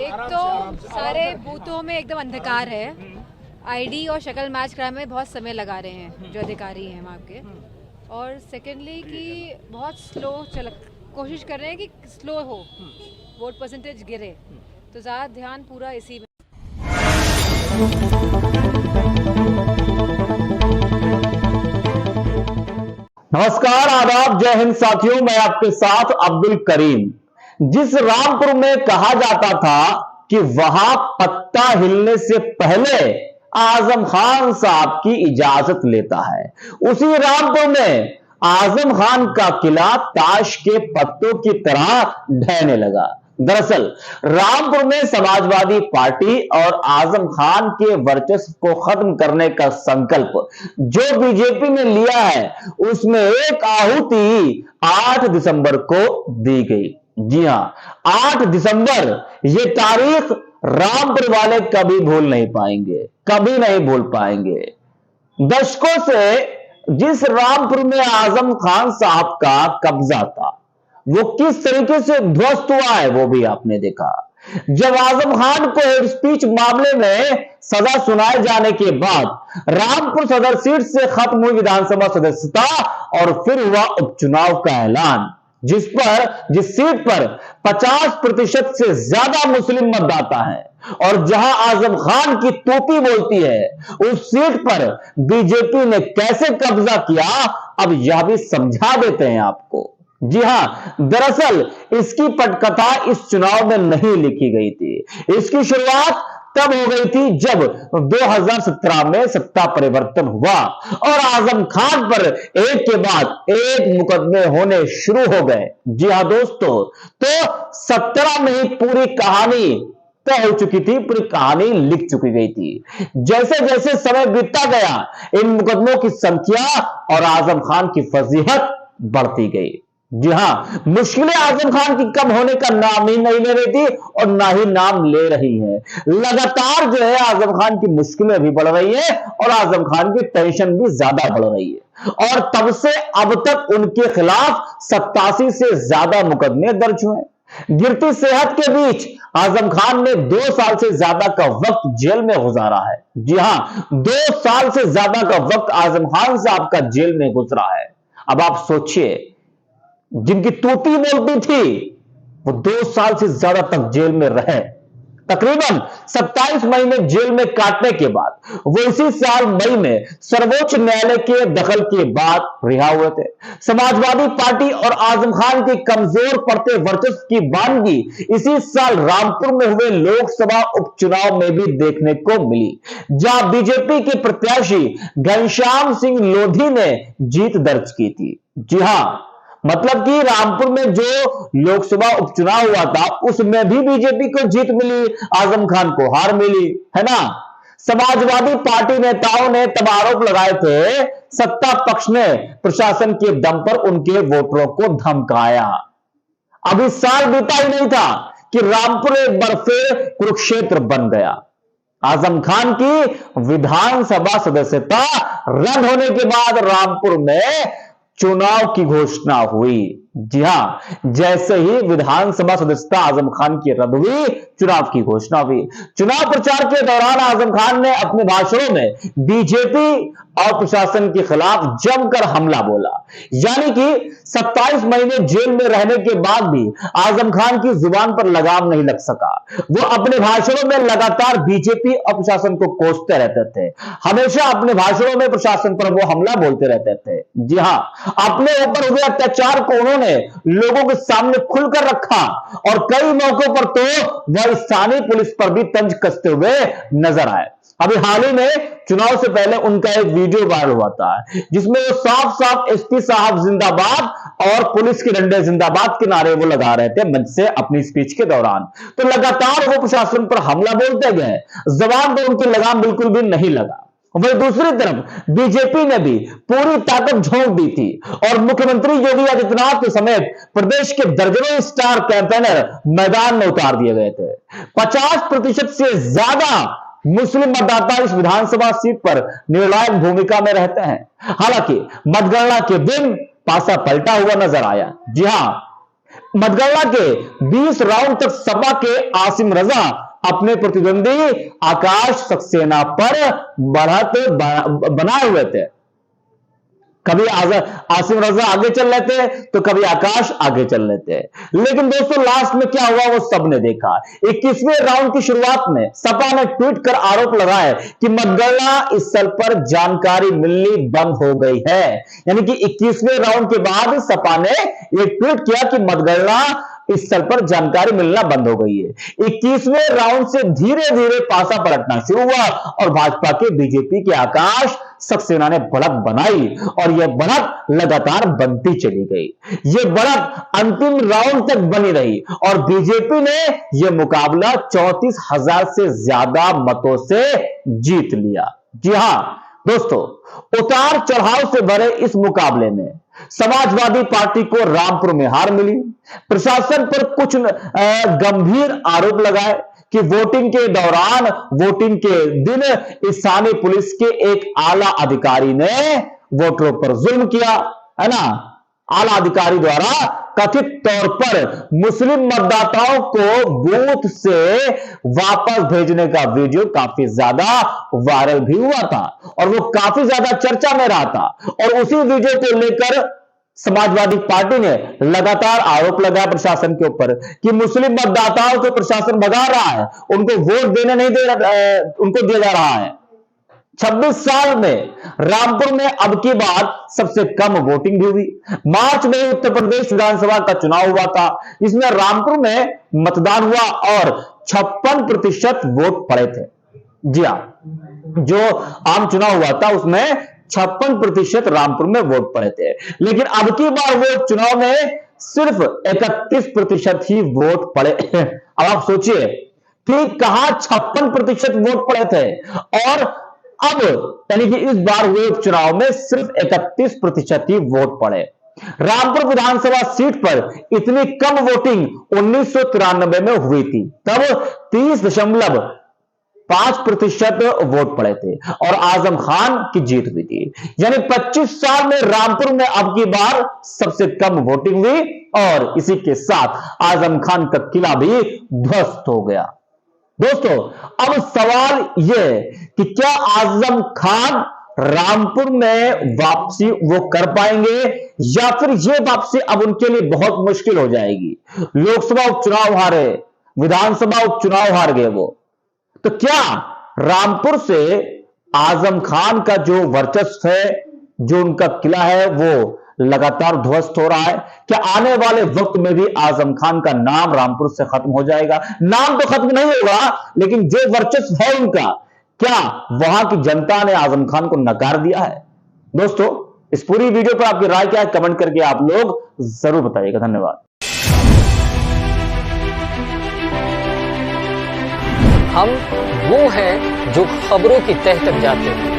एक तो सारे बूथों में एकदम अंधकार है। आईडी और शक्ल मैच कराने में बहुत समय लगा रहे हैं जो अधिकारी हैं वहाँ के। और सेकेंडली कि बहुत स्लो कोशिश कर रहे हैं कि स्लो हो, वोट परसेंटेज गिरे, तो ज़्यादा ध्यान पूरा इसी में। नमस्कार, आदाब, जय हिंद साथियों। मैं आपके साथ अब्दुल करीम। जिस रामपुर में कहा जाता था कि वहां पत्ता हिलने से पहले आजम खान साहब की इजाजत लेता है, उसी रामपुर में आजम खान का किला ताश के पत्तों की तरह ढहने लगा। दरअसल रामपुर में समाजवादी पार्टी और आजम खान के वर्चस्व को खत्म करने का संकल्प जो बीजेपी ने लिया है, उसमें एक आहुति 8 दिसंबर को दी गई। जी हां, 8 दिसंबर, ये तारीख रामपुर वाले कभी भूल नहीं पाएंगे, कभी नहीं भूल पाएंगे। दशकों से जिस रामपुर में आजम खान साहब का कब्जा था, वो किस तरीके से ध्वस्त हुआ है वो भी आपने देखा। जब आजम खान को हेड स्पीच मामले में सजा सुनाए जाने के बाद रामपुर सदर सीट से खत्म हुई विधानसभा सदस्यता और फिर हुआ उपचुनाव का ऐलान, जिस सीट पर 50% से ज्यादा मुस्लिम मतदाता है और जहां आजम खान की तोपी बोलती है, उस सीट पर बीजेपी ने कैसे कब्जा किया, अब यह भी समझा देते हैं आपको। जी हां, दरअसल इसकी पटकथा इस चुनाव में नहीं लिखी गई थी। इसकी शुरुआत तब हो गई थी जब 2017 में सत्ता परिवर्तन हुआ और आजम खान पर एक के बाद एक मुकदमे होने शुरू हो गए। जी हां दोस्तों, तो 17 में ही पूरी कहानी तय हो चुकी थी, पूरी कहानी लिख चुकी गई थी। जैसे जैसे समय बीतता गया, इन मुकदमों की संख्या और आजम खान की फजीहत बढ़ती गई। जी हां, मुश्किलें आजम खान की कम होने का नाम ही नहीं ले रही थी और ना ही नाम ले रही है। लगातार जो है आजम खान की मुश्किलें भी बढ़ रही है और आजम खान की टेंशन भी ज्यादा बढ़ रही है। और तब से अब तक उनके खिलाफ 87 से ज्यादा मुकदमे दर्ज हुए। गिरती सेहत के बीच आजम खान ने 2 साल से ज्यादा का वक्त जेल में गुजारा है। जी हां, 2 साल से ज्यादा का वक्त आजम खान साहब का जेल में गुजरा है। अब आप सोचिए, जिनकी तोती बोलती थी वो 2 साल से ज्यादा तक जेल में रहे। तकरीबन 27 महीने जेल में काटने के बाद वो इसी साल मई में सर्वोच्च न्यायालय के दखल के बाद रिहा हुए थे। समाजवादी पार्टी और आजम खान के कमजोर पड़ते वर्चस्व की बानगी इसी साल रामपुर में हुए लोकसभा उपचुनाव में भी देखने को मिली, जहां बीजेपी के प्रत्याशी घनश्याम सिंह लोधी ने जीत दर्ज की थी। जी हां, मतलब कि रामपुर में जो लोकसभा उपचुनाव हुआ था उसमें भी बीजेपी को जीत मिली, आजम खान को हार मिली, है ना। समाजवादी पार्टी नेताओं ने तब आरोप लगाए थे सत्ता पक्ष ने प्रशासन के दम पर उनके वोटरों को धमकाया। अब इस साल बीता ही नहीं था कि रामपुर एक बार फिर कुरुक्षेत्र बन गया। आजम खान की विधानसभा सदस्यता रद्द होने के बाद रामपुर में चुनाव की घोषणा हुई। जी हां, जैसे ही विधानसभा सदस्यता आजम खान की रद्द हुई, चुनाव की घोषणा हुई। चुनाव प्रचार के दौरान आजम खान ने अपने भाषणों में बीजेपी और प्रशासन के खिलाफ जमकर हमला बोला। यानी कि 27 महीने जेल में रहने के बाद भी आजम खान की जुबान पर लगाम नहीं लग सका। वो अपने भाषणों में लगातार बीजेपी और प्रशासन को कोसते रहते थे। हमेशा अपने भाषणों में प्रशासन पर वो हमला बोलते रहते थे। जी हां, अपने ऊपर हुए अत्याचार को उन्होंने लोगों के सामने खुलकर रखा और कई मौकों पर तो वह स्थानीय पुलिस पर भी तंज कसते हुए नजर आए। अभी हाल ही में चुनाव से पहले उनका एक वीडियो वायरल हुआ था, जिसमें वो साफ साफ एसपी साहब जिंदाबाद और पुलिस के डंडे जिंदाबाद के नारे वो लगा रहे थे मंच से अपनी स्पीच के दौरान। तो लगातार वो प्रशासन पर हमला बोलते गए, जबान पर उनकी लगाम बिल्कुल भी नहीं लगा। वही दूसरी तरफ बीजेपी ने भी पूरी ताकत झोंक दी थी और मुख्यमंत्री योगी आदित्यनाथ के समेत प्रदेश के दर्जनों स्टार कैंपेनर मैदान में उतार दिए गए थे। 50% से ज्यादा मुस्लिम मतदाता इस विधानसभा सीट पर निर्णायक भूमिका में रहते हैं। हालांकि मतगणना के दिन पासा पलटा हुआ नजर आया। जी हां, मतगणना के 20 राउंड तक सपा के आसिम रजा अपने प्रतिद्वंदी आकाश सक्सेना पर बढ़त बनाए हुए थे। कभी आसिम रजा आगे चल रहे थे तो कभी आकाश आगे चल रहे थे, लेकिन दोस्तों लास्ट में क्या हुआ वो सबने देखा। 21वें राउंड की शुरुआत में सपा ने ट्वीट कर आरोप लगाया कि मतगणना स्थल पर जानकारी मिलनी बंद हो गई है। यानी कि 21वें राउंड के बाद सपा ने यह ट्वीट किया कि मतगणना स्थल पर जानकारी मिलना बंद हो गई है। 21वें राउंड से धीरे धीरे पासा पलटना शुरू हुआ और भाजपा के बीजेपी के आकाश सक्सेना ने बढ़त बनाई और यह बढ़त लगातार बनती चली गई। यह बढ़त अंतिम राउंड तक बनी रही और बीजेपी ने यह मुकाबला 34,000 से ज्यादा मतों से जीत लिया। जी हां दोस्तों, उतार चढ़ाव से भरे इस मुकाबले में समाजवादी पार्टी को रामपुर में हार मिली। प्रशासन पर कुछ गंभीर आरोप लगाए कि वोटिंग के दौरान, वोटिंग के दिन स्थानीय पुलिस के एक आला अधिकारी ने वोटरों पर जुल्म किया, है ना। आला अधिकारी द्वारा कथित तौर पर मुस्लिम मतदाताओं को बूथ से वापस भेजने का वीडियो काफी ज्यादा वायरल भी हुआ था और वो काफी ज्यादा चर्चा में रहा था। और उसी वीडियो को लेकर समाजवादी पार्टी ने लगातार आरोप लगाया प्रशासन के ऊपर कि मुस्लिम मतदाताओं को प्रशासन भगा रहा है, उनको वोट देने नहीं दे रहा, उनको दिया जा रहा है। 26 साल में रामपुर में अब की बार सबसे कम वोटिंग भी हुई। मार्च में उत्तर प्रदेश विधानसभा का चुनाव हुआ था, इसमें रामपुर में मतदान हुआ और 56% वोट पड़े थे। जी हां, जो आम चुनाव हुआ था उसमें 56% रामपुर में वोट पड़े थे, लेकिन अब की बार वो चुनाव में सिर्फ 31% ही वोट पड़े। अब आप सोचिए कि कहां 56% वोट पड़े थे और अब यानी कि इस बार हुए उपचुनाव में सिर्फ 31% ही वोट पड़े। रामपुर विधानसभा सीट पर इतनी कम वोटिंग 1993 में हुई थी, तब 30.5% वोट पड़े थे और आजम खान की जीत हुई थी। यानी 25 साल में रामपुर में अब की बार सबसे कम वोटिंग हुई और इसी के साथ आजम खान का किला भी ध्वस्त हो गया। दोस्तों, अब सवाल यह कि क्या आजम खान रामपुर में वापसी वो कर पाएंगे या फिर ये वापसी अब उनके लिए बहुत मुश्किल हो जाएगी। लोकसभा उपचुनाव हारे, विधानसभा उपचुनाव हार गए वो, तो क्या रामपुर से आजम खान का जो वर्चस्व है, जो उनका किला है, वो लगातार ध्वस्त हो रहा है? क्या आने वाले वक्त में भी आजम खान का नाम रामपुर से खत्म हो जाएगा? नाम तो खत्म नहीं होगा, लेकिन जो वर्चस्व है उनका, क्या वहां की जनता ने आजम खान को नकार दिया है? दोस्तों, इस पूरी वीडियो पर आपकी राय क्या है, कमेंट करके आप लोग जरूर बताइएगा। धन्यवाद। हम वो हैं जो खबरों की तह तक जाते हैं।